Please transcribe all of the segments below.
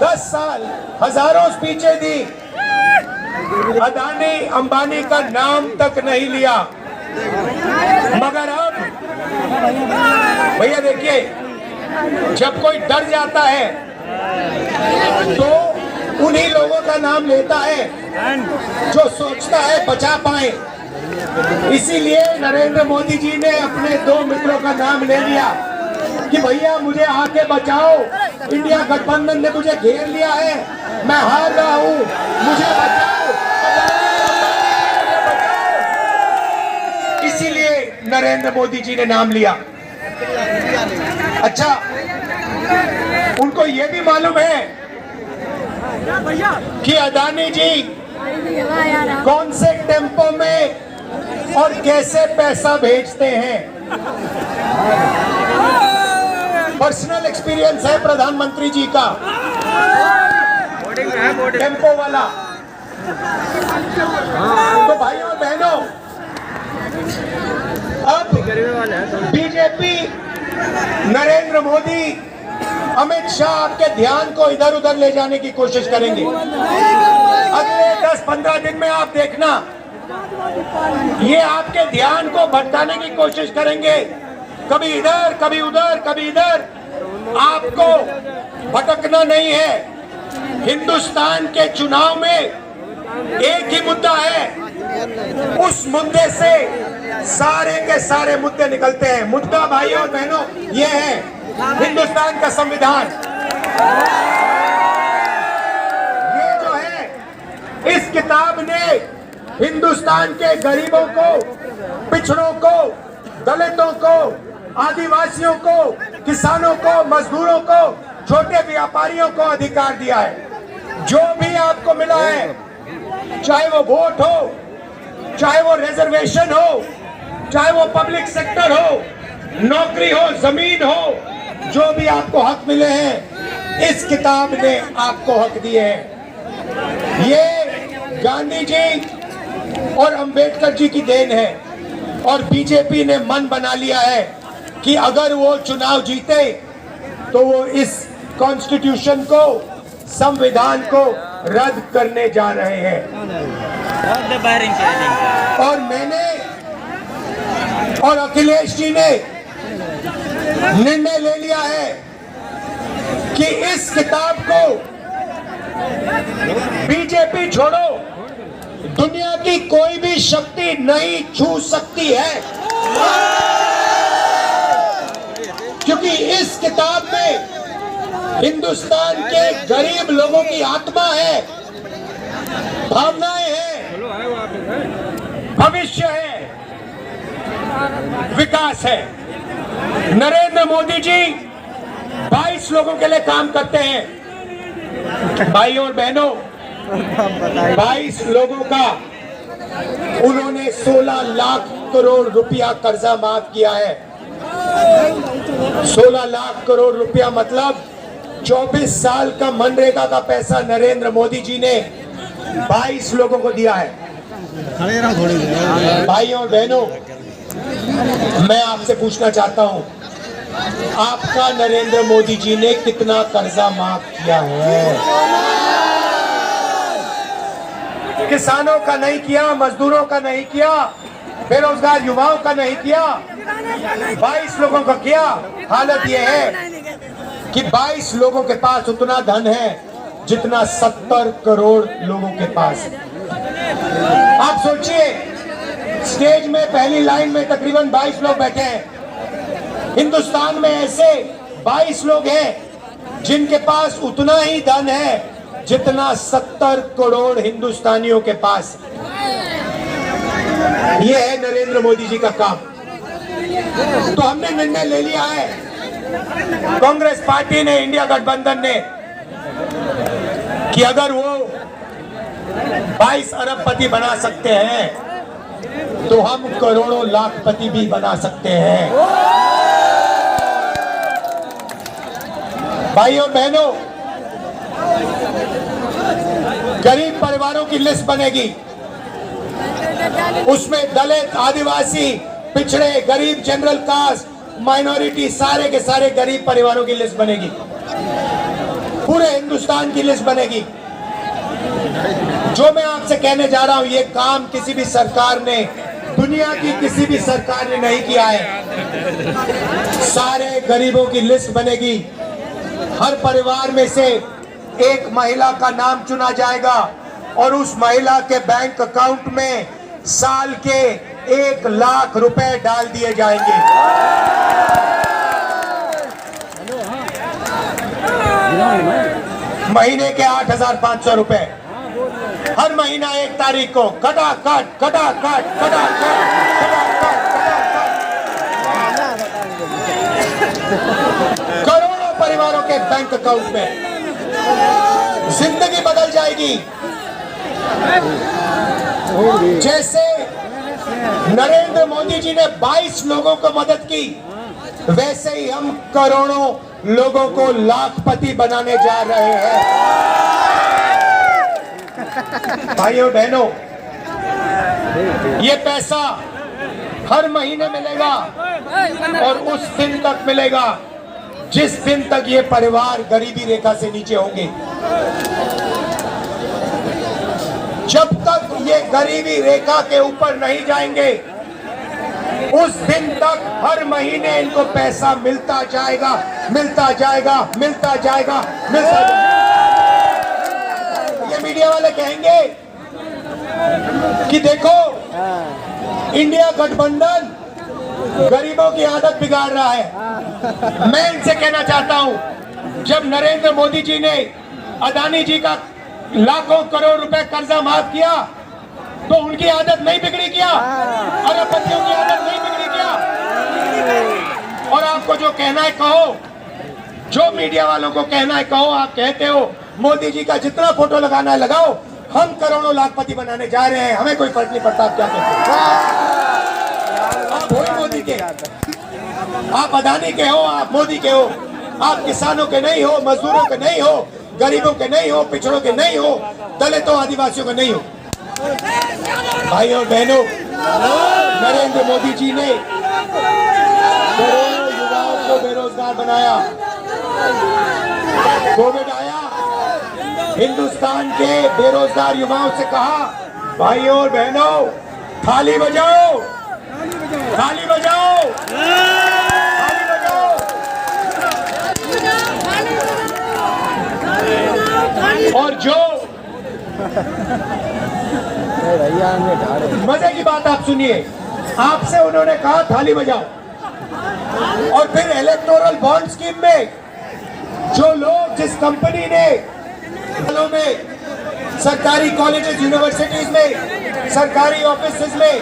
10 साल हजारों स्पीचें दी, अदानी अंबानी का नाम तक नहीं लिया। मगर अब भैया देखिए, जब कोई डर जाता है तो उन्हीं लोगों का नाम लेता है जो सोचता है बचा पाए। इसीलिए नरेंद्र मोदी जी ने अपने 2 मित्रों का नाम ले लिया कि भैया मुझे आके बचाओ, इंडिया गठबंधन ने मुझे घेर लिया है, मैं हार रहा हूं, मुझे बचाओ, इसीलिए नरेंद्र मोदी जी ने नाम लिया। अच्छा, उनको यह भी मालूम है कि अदानी जी कौन से टेम्पो में और कैसे पैसा भेजते हैं। पर्सनल एक्सपीरियंस है प्रधानमंत्री जी का, टेम्पो वाला। तो भाइयों और बहनों, अब बीजेपी, नरेंद्र मोदी, अमित शाह आपके ध्यान को इधर उधर ले जाने की कोशिश करेंगे। अगले 10-15 दिन में आप देखना, ये आपके ध्यान को भटकाने की कोशिश करेंगे, कभी इधर कभी उधर कभी इधर। आपको भटकना नहीं है। हिंदुस्तान के चुनाव में एक ही मुद्दा है, उस मुद्दे से सारे के सारे मुद्दे निकलते हैं। मुद्दा भाइयों और बहनों ये है हिंदुस्तान का संविधान। ये जो है, इस किताब ने हिंदुस्तान के गरीबों को, पिछड़ों को, दलितों को, आदिवासियों को, किसानों को, मजदूरों को, छोटे व्यापारियों को अधिकार दिया है। जो भी आपको मिला है, चाहे वो वोट हो, चाहे वो रिजर्वेशन हो, चाहे वो पब्लिक सेक्टर हो, नौकरी हो, जमीन हो, जो भी आपको हक मिले हैं, इस किताब ने आपको हक दिए हैं। ये गांधी जी और अंबेडकर जी की देन है। और बीजेपी ने मन बना लिया है कि अगर वो चुनाव जीते तो वो इस कॉन्स्टिट्यूशन को, संविधान को रद्द करने जा रहे हैं। और मैंने और अखिलेश जी ने निर्णय ले लिया है कि इस किताब को बीजेपी छोड़ो, दुनिया की कोई भी शक्ति नहीं छू सकती है, क्योंकि इस किताब में हिंदुस्तान के गरीब लोगों की आत्मा है, भावनाएं हैं, भविष्य है, विकास है। नरेंद्र मोदी जी 22 लोगों के लिए काम करते हैं। भाइयों और बहनों, 22 लोगों का उन्होंने 16 लाख करोड़ रुपया कर्जा माफ किया है। 16 लाख करोड़ रुपया मतलब 24 साल का मनरेगा का पैसा नरेंद्र मोदी जी ने 22 लोगों को दिया है। भाइयों और बहनों, मैं आपसे पूछना चाहता हूं, आपका नरेंद्र मोदी जी ने कितना कर्जा माफ किया है? किसानों का नहीं किया, मजदूरों का नहीं किया, बेरोजगार युवाओं का नहीं किया, 22 लोगों का किया। हालत यह है कि 22 लोगों के पास उतना धन है जितना 70 करोड़ लोगों के पास। आप सोचिए, स्टेज में पहली लाइन में तकरीबन 22 लोग बैठे हैं। हिंदुस्तान में ऐसे 22 लोग हैं जिनके पास उतना ही धन है जितना 70 करोड़ हिंदुस्तानियों के पास। यह है नरेंद्र मोदी जी का काम। तो हमने निर्णय ले लिया है, कांग्रेस पार्टी ने, इंडिया गठबंधन ने, कि अगर वो 22 अरबपति बना सकते हैं तो हम करोड़ों लाखपति भी बना सकते हैं। भाइयों बहनों, गरीब परिवारों की लिस्ट बनेगी, उसमें दलित, आदिवासी, पिछड़े, गरीब, जनरल कास्ट, माइनॉरिटी, सारे के सारे गरीब परिवारों की लिस्ट बनेगी। पूरे हिंदुस्तान की लिस्ट बनेगी। जो मैं आपसे कहने जा रहा हूं, ये काम किसी भी सरकार ने, दुनिया की किसी भी सरकार ने नहीं किया है। सारे गरीबों की लिस्ट बनेगी। हर परिवार में से एक महिला का नाम चुना जाएगा और उस महिला के बैंक अकाउंट में साल के 1 लाख रुपए डाल दिए जाएंगे। महीने के 8,500 रुपए हर महीना 1 तारीख को खटाखट खटाखट खटाखट खटाखट करोड़ों परिवारों के बैंक अकाउंट में। जिंदगी बदल जाएगी। जैसे नरेंद्र मोदी जी ने 22 लोगों को मदद की, वैसे ही हम करोड़ों लोगों को लाखपति बनाने जा रहे हैं। भाइयों बहनों, ये पैसा हर महीने मिलेगा और उस दिन तक मिलेगा जिस दिन तक ये परिवार गरीबी रेखा से नीचे होंगे। जब तक ये गरीबी रेखा के ऊपर नहीं जाएंगे, उस दिन तक हर महीने इनको पैसा मिलता जाएगा, मिलता जाएगा, मिलता जाएगा, मिलता जाएगा। ये मीडिया वाले कहेंगे कि देखो इंडिया गठबंधन गरीबों की आदत बिगाड़ रहा है। मैं इनसे कहना चाहता हूं, जब नरेंद्र मोदी जी ने अदानी जी का लाखों करोड़ रुपए कर्जा माफ किया तो उनकी आदत नहीं बिगड़ी क्या? अरबपतियों की आदत नहीं बिगड़ी क्या? और आपको जो कहना है कहो, जो मीडिया वालों को कहना है कहो। आप कहते हो मोदी जी का जितना फोटो लगाना है लगाओ, हम करोड़ों लाखपति बनाने जा रहे हैं, हमें कोई फर्क नहीं पड़ता। आप क्या कहते हो? आप हो मोदी के, आप अदानी के हो, आप मोदी के हो। आप किसानों के नहीं हो, मजदूरों के नहीं हो, गरीबों के नहीं हो, पिछड़ों के नहीं हो, दलितों आदिवासियों के नहीं हो। भाइयों और बहनों, नरेंद्र मोदी जी ने करोड़ों युवाओं को बेरोजगार बनाया। कोविड आया, हिंदुस्तान के बेरोजगार युवाओं से कहा, भाइयों और बहनों थाली बजाओ, थाली बजाओ, थाली बजाओ। और जो मजे की बात आप सुनिए, आपसे उन्होंने कहा थाली बजाओ, और फिर इलेक्टोरल बॉन्ड स्कीम में जो लोग, जिस कंपनी ने में, सरकारी कॉलेजेस यूनिवर्सिटीज में, सरकारी ऑफिस में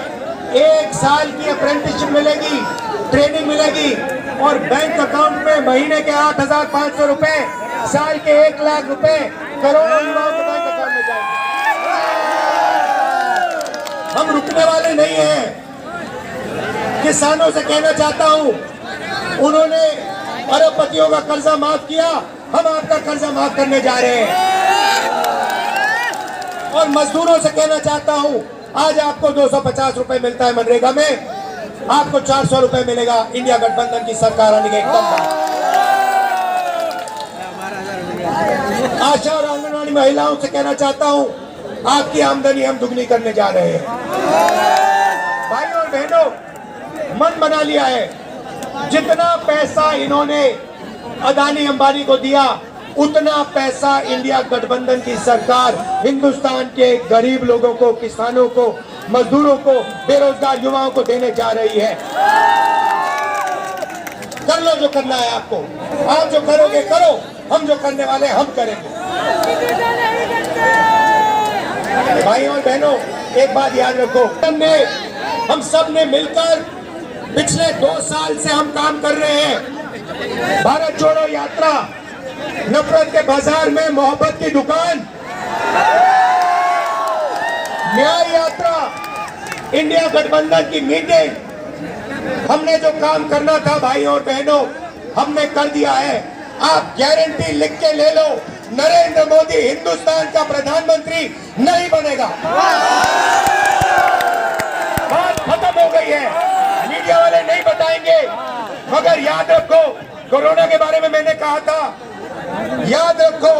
1 साल की अप्रेंटिसशिप मिलेगी, ट्रेनिंग मिलेगी और बैंक अकाउंट में महीने के 8,500 रुपए, साल के 1 लाख रुपए करोड़ों युवाओं के बैंक अकाउंट में जाएंगे। हम रुकने वाले नहीं हैं। किसानों से कहना चाहता हूं, उन्होंने अरबपतियों का कर्जा माफ किया, हम आपका कर्जा माफ करने जा रहे हैं। और मजदूरों से कहना चाहता हूं, आज आपको 250 रुपए मिलता है मनरेगा में, आपको 400 रुपए मिलेगा इंडिया गठबंधन की सरकार आने के एकदम बाद। आशा और आंगनवाड़ी महिलाओं से कहना चाहता हूं, आपकी आमदनी हम दुगनी करने जा रहे हैं। भाइयों और बहनों, मन बना लिया है, जितना पैसा इन्होंने अदानी अंबानी को दिया, उतना पैसा इंडिया गठबंधन की सरकार हिंदुस्तान के गरीब लोगों को, किसानों को, मजदूरों को, बेरोजगार युवाओं को देने जा रही है। कर लो जो करना है आपको, आप जो करोगे करो, हम जो करने वाले हम करेंगे। भाइयों और बहनों, एक बात याद रखो, हम सब ने मिलकर पिछले 2 साल से हम काम कर रहे हैं। भारत जोड़ो यात्रा, नफरत के बाजार में मोहब्बत की दुकान, न्याय यात्रा, इंडिया गठबंधन की मीटिंग, हमने जो काम करना था भाइयों और बहनों, हमने कर दिया है। आप गारंटी लिख के ले लो, नरेंद्र मोदी हिंदुस्तान का प्रधानमंत्री नहीं बनेगा। बात खत्म हो गई है, मीडिया वाले नहीं बताएंगे, मगर याद रखो, कोरोना के बारे में मैंने कहा था, याद रखो,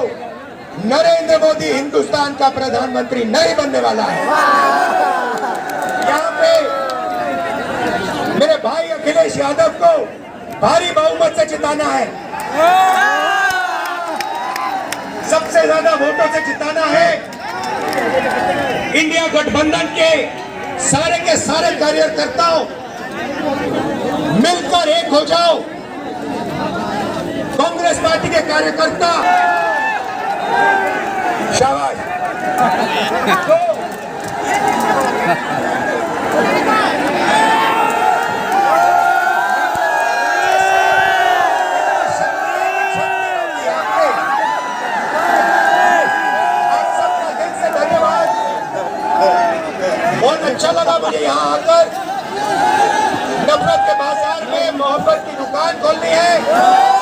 नरेंद्र मोदी हिंदुस्तान का प्रधानमंत्री नहीं बनने वाला है। यहाँ पे मेरे भाई अखिलेश यादव को भारी बहुमत से जिताना है, सबसे ज्यादा वोटों से जिताना है। इंडिया गठबंधन के सारे कार्यकर्ताओं मिलकर एक हो जाओ। कांग्रेस पार्टी के कार्यकर्ता शाबाश बहुत अच्छा लगा मुझे यहाँ आकर। नफरत के बाजार में मोहब्बत की दुकान खोलनी है।